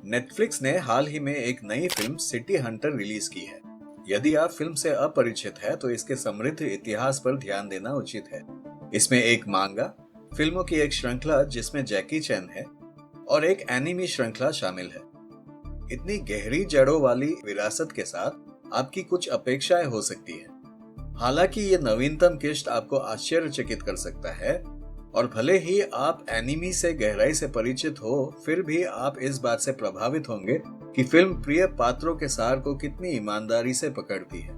Netflix ने हाल ही में एक नई फिल्म सिटी हंटर रिलीज की है। यदि आप फिल्म से अपरिचित हैं, तो इसके समृद्ध इतिहास पर ध्यान देना उचित है। इसमें एक मांगा फिल्मों की एक श्रृंखला जिसमें जैकी चैन है और एक एनिमी श्रृंखला शामिल है। इतनी गहरी जड़ों वाली विरासत के साथ आपकी कुछ अपेक्षाएं हो सकती है। हालांकि ये नवीनतम किस्ट आपको आश्चर्यचकित कर सकता है, और भले ही आप एनिमी से गहराई से परिचित हो, फिर भी आप इस बात से प्रभावित होंगे कि फिल्म प्रिय पात्रों के सार को कितनी ईमानदारी से पकड़ती है।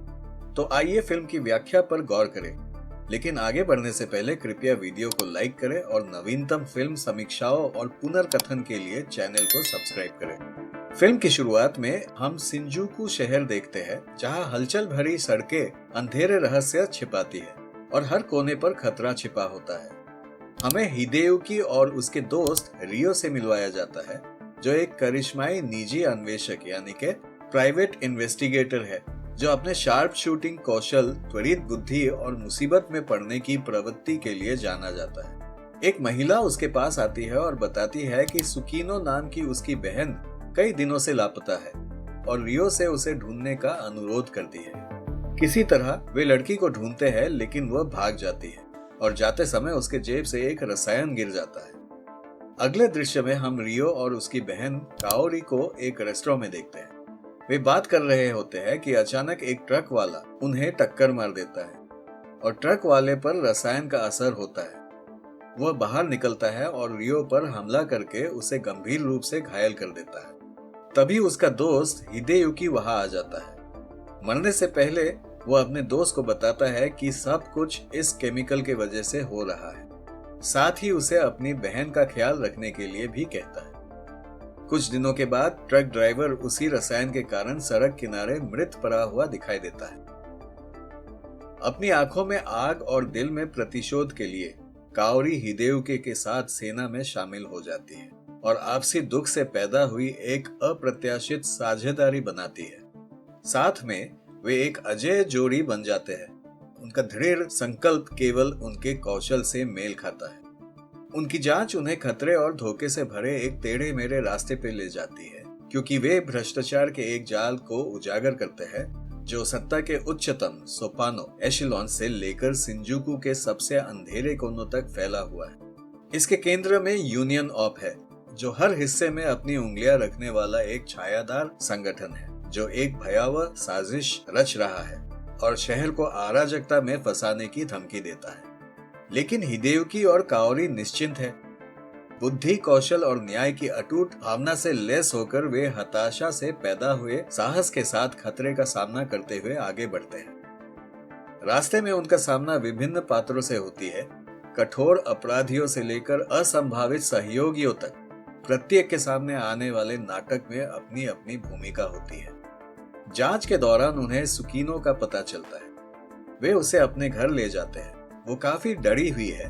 तो आइए फिल्म की व्याख्या पर गौर करें। लेकिन आगे बढ़ने से पहले कृपया वीडियो को लाइक करें और नवीनतम फिल्म समीक्षाओं और पुनर्कथन के लिए चैनल को सब्सक्राइब करें। फिल्म की शुरुआत में हम शिंजुकू शहर देखते हैं, जहां हलचल भरी सड़कें अंधेरे रहस्य छिपाती है और हर कोने पर खतरा छिपा होता है। हमें हिदेयुकी और उसके दोस्त रियो से मिलवाया जाता है, जो एक करिश्माई निजी अन्वेषक यानी के प्राइवेट इन्वेस्टिगेटर है, जो अपने शार्प शूटिंग कौशल, त्वरित बुद्धि और मुसीबत में पड़ने की प्रवृत्ति के लिए जाना जाता है। एक महिला उसके पास आती है और बताती है कि सुकीनो नाम की उसकी बहन कई दिनों से लापता है और रियो से उसे ढूंढने का अनुरोध करती है। किसी तरह वे लड़की को ढूंढते हैं, लेकिन वह भाग जाती है और जाते समय उसके जेब से एक रसायन गिर जाता है। अगले दृश्य में हम रियो और उसकी बहन काओरी को एक रेस्टोरेंट में देखते हैं। वे बात कर रहे होते हैं कि अचानक एक ट्रक वाला उन्हें टक्कर मार देता है और ट्रक वाले पर रसायन का असर होता है। वह बाहर निकलता है और रियो पर हमला करके उसे गंभीर रूप से घायल कर देता है। तभी उसका दोस्त हिदेयुकी वहां आ जाता है। मरने से पहले वह अपने दोस्त को बताता है कि सब कुछ इस केमिकल के वजह से हो रहा है। साथ ही उसे अपनी बहन का ख्याल रखने के लिए भी कहता है। कुछ दिनों के बाद ट्रक ड्राइवर उसी रसायन के कारण सड़क किनारे मृत पड़ा हुआ दिखाई देता है। अपनी आंखों में आग और दिल में प्रतिशोध के लिए काओरी हिदेयुकी के साथ सेना में शामिल हो जाती है और आपसी दुख से पैदा हुई एक अप्रत्याशित साझेदारी बनाती है। साथ में वे एक अजेय जोड़ी बन जाते हैं। उनका दृढ़ संकल्प केवल उनके कौशल से मेल खाता है। उनकी जांच उन्हें खतरे और धोखे से भरे एक टेढ़े मेढ़े रास्ते पे ले जाती है, क्योंकि वे भ्रष्टाचार के एक जाल को उजागर करते हैं जो सत्ता के उच्चतम सोपानों एशिलॉन से लेकर शिंजुकू के सबसे अंधेरे कोनों तक फैला हुआ है। इसके केंद्र में यूनियन ऑफ है, जो हर हिस्से में अपनी उंगलियां रखने वाला एक छायादार संगठन है, जो एक भयावह साजिश रच रहा है और शहर को अराजकता में फंसाने की धमकी देता है। लेकिन हिदेयुकी और काओरी निश्चिंत है। बुद्धि, कौशल और न्याय की अटूट भावना से लैस होकर वे हताशा से पैदा हुए साहस के साथ खतरे का सामना करते हुए आगे बढ़ते हैं। रास्ते में उनका सामना विभिन्न पात्रों से होती है। कठोर अपराधियों से लेकर असंभावित सहयोगियों तक प्रत्येक के सामने आने वाले नाटक में अपनी अपनी भूमिका होती है। जांच के दौरान उन्हें सुकीनो का पता चलता है। वे उसे अपने घर ले जाते हैं। वो काफी डरी हुई है।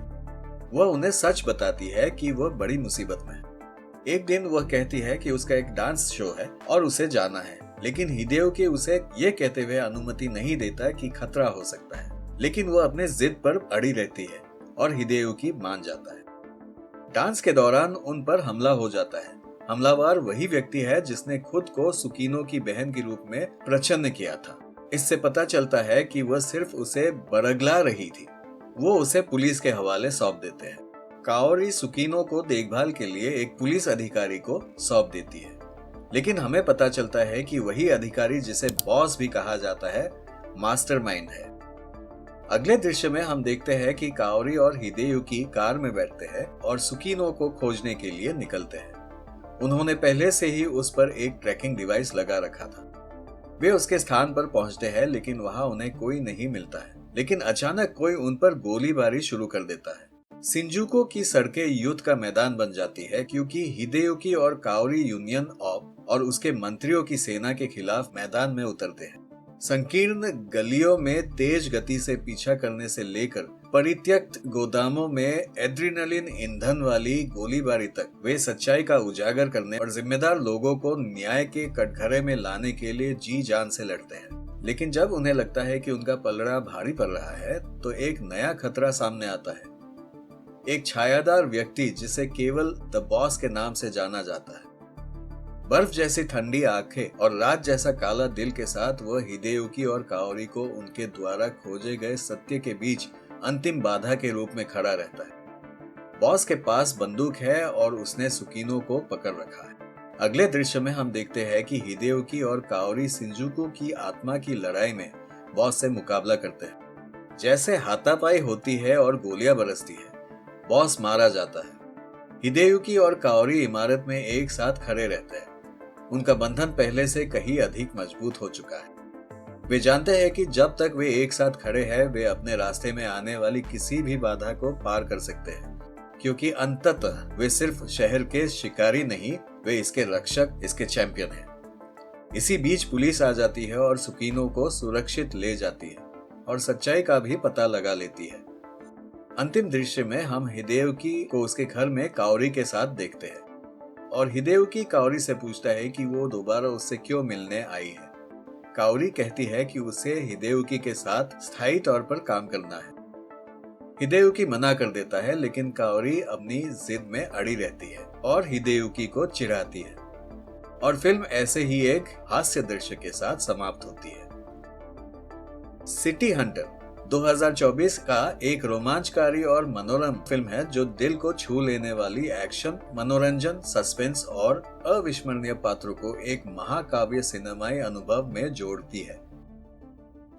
वह उन्हें सच बताती है कि वह बड़ी मुसीबत में है। एक दिन वह कहती है कि उसका एक डांस शो है और उसे जाना है, लेकिन हिदेयुकी उसे ये कहते हुए अनुमति नहीं देता कि खतरा हो सकता है। लेकिन वह अपने जिद पर अड़ी रहती है और हिदेयुकी मान जाता है। डांस के दौरान उन पर हमला हो जाता है। हमलावर वही व्यक्ति है जिसने खुद को सुकीनो की बहन के रूप में प्रच्छन्न किया था। इससे पता चलता है कि वह सिर्फ उसे बरगला रही थी। वो उसे पुलिस के हवाले सौंप देते हैं। काओरी सुकीनो को देखभाल के लिए एक पुलिस अधिकारी को सौंप देती है, लेकिन हमें पता चलता है कि वही अधिकारी, जिसे बॉस भी कहा जाता है, मास्टरमाइंड है। अगले दृश्य में हम देखते हैं कि काओरी और हिदेयुकी कार में बैठते हैं और सुकीनो को खोजने के लिए निकलते हैं। उन्होंने पहले से ही उस पर एक ट्रैकिंग डिवाइस लगा रखा था। वे उसके स्थान पर पहुंचते हैं, लेकिन वहां उन्हें कोई नहीं मिलता है। लेकिन अचानक कोई उन पर गोलीबारी शुरू कर देता है। शिंजुकू की सड़कें युद्ध का मैदान बन जाती है, क्योंकि हिदेयुकी और काओरी यूनियन ऑफ और उसके मंत्रियों की सेना के खिलाफ मैदान में उतरते हैं। संकीर्ण गलियों में तेज गति से पीछा करने से लेकर परित्यक्त गोदामों में एड्रेनलिन ईंधन वाली गोलीबारी तक, वे सच्चाई का उजागर करने और जिम्मेदार लोगों को न्याय के कटघरे में लाने के लिए जी जान से लड़ते हैं। लेकिन जब उन्हें लगता है कि उनका पलड़ा भारी पड़ रहा है, तो एक नया खतरा सामने आता है। एक छायादार व्यक्ति, जिसे केवल द बॉस के नाम से जाना जाता है। बर्फ जैसी ठंडी आंखें और रात जैसा काला दिल के साथ वह हिदेयुकी और काओरी को उनके द्वारा खोजे गए सत्य के बीच अंतिम बाधा के रूप में खड़ा रहता है। बॉस के पास बंदूक है और उसने सुकीनो को पकड़ रखा है। अगले दृश्य में हम देखते हैं कि हिदेयुकी और काओरी शिंजुकू की आत्मा की लड़ाई में बॉस से मुकाबला करते हैं। जैसे हाथापाई होती है और गोलियां बरसती है, बॉस मारा जाता है। हिदेयुकी और काओरी इमारत में एक साथ खड़े रहते हैं। उनका बंधन पहले से कहीं अधिक मजबूत हो चुका है। वे जानते हैं कि जब तक वे एक साथ खड़े हैं, वे अपने रास्ते में आने वाली किसी भी बाधा को पार कर सकते हैं, क्योंकि अंततः वे सिर्फ शहर के शिकारी नहीं, वे इसके रक्षक, इसके चैंपियन हैं। इसी बीच पुलिस आ जाती है और सुकीनो को सुरक्षित ले जाती है और सच्चाई का भी पता लगा लेती है। अंतिम दृश्य में हम हिदेयुकी को उसके घर में काओरी के साथ देखते हैं और हिदेयुकी काओरी से पूछता है कि वो दोबारा उससे क्यों मिलने आई है। काओरी कहती है कि उसे हिदेयुकी के साथ स्थायी तौर पर काम करना है। हिदेयुकी मना कर देता है, लेकिन काओरी अपनी जिद में अड़ी रहती है और हिदेयुकी को चिढ़ाती है और फिल्म ऐसे ही एक हास्य दृश्य के साथ समाप्त होती है। सिटी हंटर 2024 का एक रोमांचकारी और मनोरम फिल्म है जो दिल को छू लेने वाली एक्शन, मनोरंजन, सस्पेंस और अविस्मरणीय पात्रों को एक महाकाव्य सिनेमाई अनुभव में जोड़ती है।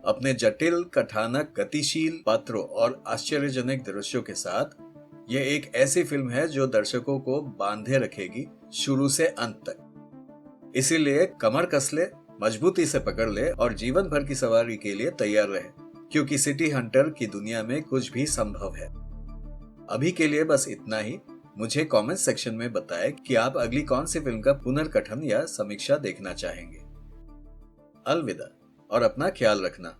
अपने जटिल, कथानक, गतिशील पात्रों और आश्चर्यजनक दृश्यों के साथ यह एक ऐसी फिल्म है जो दर्शकों को बांधे रखेगी शुरू से अंत तक। इसीलिए कमर कस ले, मजबूती से पकड़ ले और जीवन भर की सवारी के लिए तैयार रहे, क्योंकि सिटी हंटर की दुनिया में कुछ भी संभव है। अभी के लिए बस इतना ही। मुझे कमेंट सेक्शन में बताएं कि आप अगली कौन सी फिल्म का पुनर्कथन या समीक्षा देखना चाहेंगे। अलविदा और अपना ख्याल रखना।